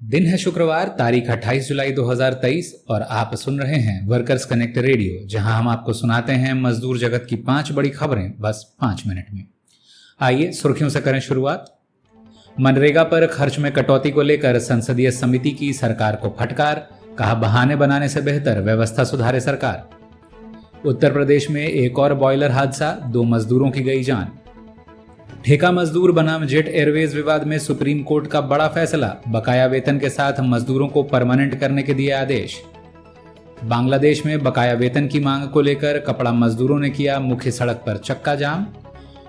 दिन है शुक्रवार, तारीख 28 जुलाई 2023 और आप सुन रहे हैं वर्कर्स कनेक्ट रेडियो, जहां हम आपको सुनाते हैं मजदूर जगत की 5 बड़ी खबरें बस 5 मिनट में। आइए सुर्खियों से करें शुरुआत। मनरेगा पर खर्च में कटौती को लेकर संसदीय समिति की सरकार को फटकार, कहा बहाने बनाने से बेहतर व्यवस्था सुधारे सरकार। उत्तर प्रदेश में एक और बॉयलर हादसा, 2 मजदूरों की गई जान। ठेका मजदूर बनाम जेट एयरवेज विवाद में सुप्रीम कोर्ट का बड़ा फैसला, बकाया वेतन के साथ मजदूरों को परमानेंट करने के दिए आदेश। बांग्लादेश में बकाया वेतन की मांग को लेकर कपड़ा मजदूरों ने किया मुख्य सड़क पर चक्का जाम।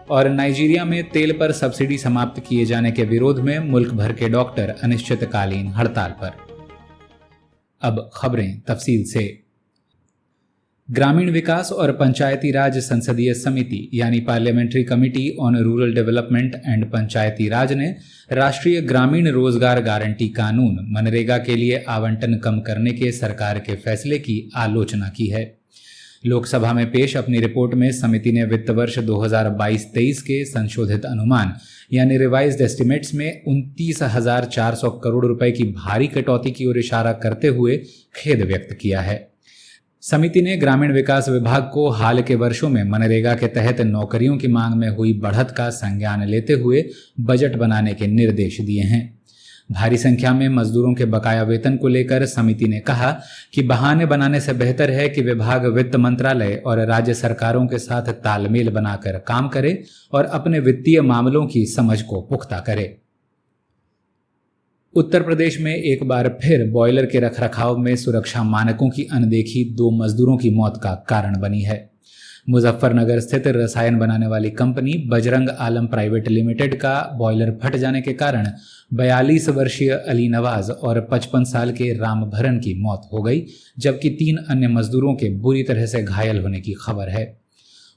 और नाइजीरिया में तेल पर सब्सिडी समाप्त किए जाने के विरोध में मुल्क भर के डॉक्टर अनिश्चितकालीन हड़ताल पर। अब खबरें तफसील से। ग्रामीण विकास और पंचायती राज संसदीय समिति यानी parliamentary committee on rural development and Panchayati Raj ने राष्ट्रीय ग्रामीण रोजगार गारंटी कानून मनरेगा के लिए आवंटन कम करने के सरकार के फैसले की आलोचना की है। लोकसभा में पेश अपनी रिपोर्ट में समिति ने वित्त वर्ष 2022-23 के संशोधित अनुमान यानी रिवाइज्ड एस्टिमेट्स में 29,400 करोड़ रुपए की भारी कटौती की ओर इशारा करते हुए खेद व्यक्त किया है। समिति ने ग्रामीण विकास विभाग को हाल के वर्षों में मनरेगा के तहत नौकरियों की मांग में हुई बढ़त का संज्ञान लेते हुए बजट बनाने के निर्देश दिए हैं। भारी संख्या में मजदूरों के बकाया वेतन को लेकर समिति ने कहा कि बहाने बनाने से बेहतर है कि विभाग वित्त मंत्रालय और राज्य सरकारों के साथ तालमेल बनाकर काम करे और अपने वित्तीय मामलों की समझ को पुख्ता करे। उत्तर प्रदेश में एक बार फिर बॉयलर के रखरखाव में सुरक्षा मानकों की अनदेखी 2 मजदूरों की मौत का कारण बनी है। मुजफ्फरनगर स्थित रसायन बनाने वाली कंपनी बजरंग आलम प्राइवेट लिमिटेड का बॉयलर फट जाने के कारण 42 वर्षीय अली नवाज और 55 साल के राम भरन की मौत हो गई, जबकि 3 अन्य मजदूरों के बुरी तरह से घायल होने की खबर है।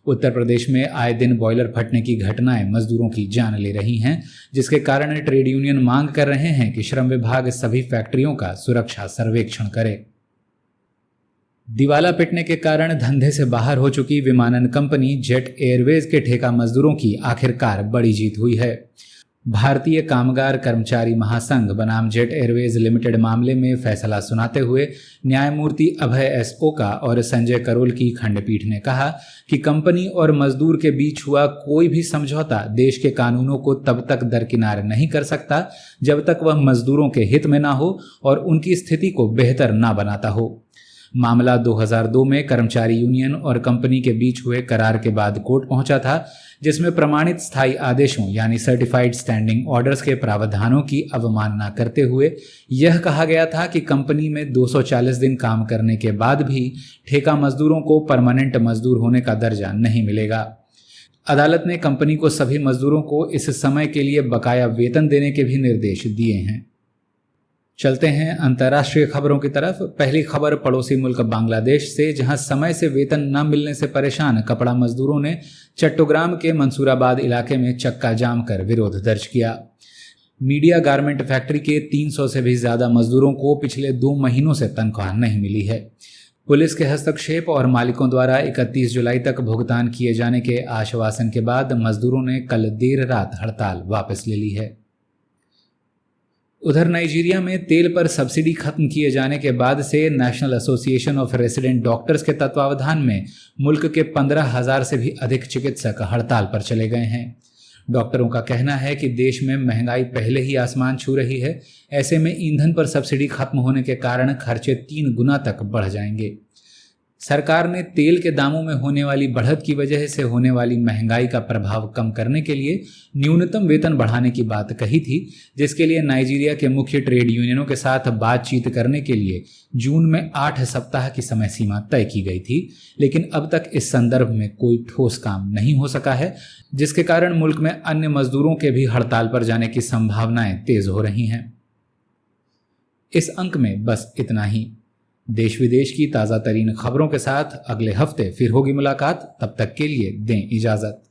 उत्तर प्रदेश में आए दिन बॉयलर फटने की घटनाएं मजदूरों की जान ले रही हैं, जिसके कारण ट्रेड यूनियन मांग कर रहे हैं कि श्रम विभाग सभी फैक्ट्रियों का सुरक्षा सर्वेक्षण करे। दिवाला पिटने के कारण धंधे से बाहर हो चुकी विमानन कंपनी जेट एयरवेज के ठेका मजदूरों की आखिरकार बड़ी जीत हुई है। भारतीय कामगार कर्मचारी महासंघ बनाम जेट एयरवेज लिमिटेड मामले में फैसला सुनाते हुए न्यायमूर्ति अभय एस ओका और संजय करोल की खंडपीठ ने कहा कि कंपनी और मजदूर के बीच हुआ कोई भी समझौता देश के कानूनों को तब तक दरकिनार नहीं कर सकता जब तक वह मजदूरों के हित में ना हो और उनकी स्थिति को बेहतर ना बनाता हो। मामला 2002 में कर्मचारी यूनियन और कंपनी के बीच हुए करार के बाद कोर्ट पहुंचा था, जिसमें प्रमाणित स्थायी आदेशों यानी सर्टिफाइड स्टैंडिंग ऑर्डर्स के प्रावधानों की अवमानना करते हुए यह कहा गया था कि कंपनी में 240 दिन काम करने के बाद भी ठेका मजदूरों को परमानेंट मजदूर होने का दर्जा नहीं मिलेगा। अदालत ने कंपनी को सभी मजदूरों को इस समय के लिए बकाया वेतन देने के भी निर्देश दिए हैं। चलते हैं अंतर्राष्ट्रीय खबरों की तरफ। पहली खबर पड़ोसी मुल्क बांग्लादेश से, जहां समय से वेतन न मिलने से परेशान कपड़ा मजदूरों ने चट्टोग्राम के मंसूराबाद इलाके में चक्का जाम कर विरोध दर्ज किया। मीडिया गारमेंट फैक्ट्री के 300 से भी ज्यादा मजदूरों को पिछले 2 महीनों से तनख्वाह नहीं मिली है। पुलिस के हस्तक्षेप और मालिकों द्वारा 31 जुलाई तक भुगतान किए जाने के आश्वासन के बाद मजदूरों ने कल देर रात हड़ताल वापस ले ली है। उधर नाइजीरिया में तेल पर सब्सिडी खत्म किए जाने के बाद से national association of resident doctors के तत्वावधान में मुल्क के 15,000 से भी अधिक चिकित्सक हड़ताल पर चले गए हैं। डॉक्टरों का कहना है कि देश में महंगाई पहले ही आसमान छू रही है। ऐसे में ईंधन पर सब्सिडी खत्म होने के कारण खर्चे 3 गुना तक बढ़ जाएंगे। सरकार ने तेल के दामों में होने वाली बढ़त की वजह से होने वाली महंगाई का प्रभाव कम करने के लिए न्यूनतम वेतन बढ़ाने की बात कही थी, जिसके लिए नाइजीरिया के मुख्य ट्रेड यूनियनों के साथ बातचीत करने के लिए जून में 8 सप्ताह की समय सीमा तय की गई थी। लेकिन अब तक इस संदर्भ में कोई ठोस काम नहीं हो सका है, जिसके कारण मुल्क में अन्य मजदूरों के भी हड़ताल पर जाने की संभावनाएं तेज हो रही हैं। इस अंक में बस इतना ही। देश विदेश की ताज़ा तरीन खबरों के साथ अगले हफ्ते फिर होगी मुलाकात। तब तक के लिए दें इजाज़त।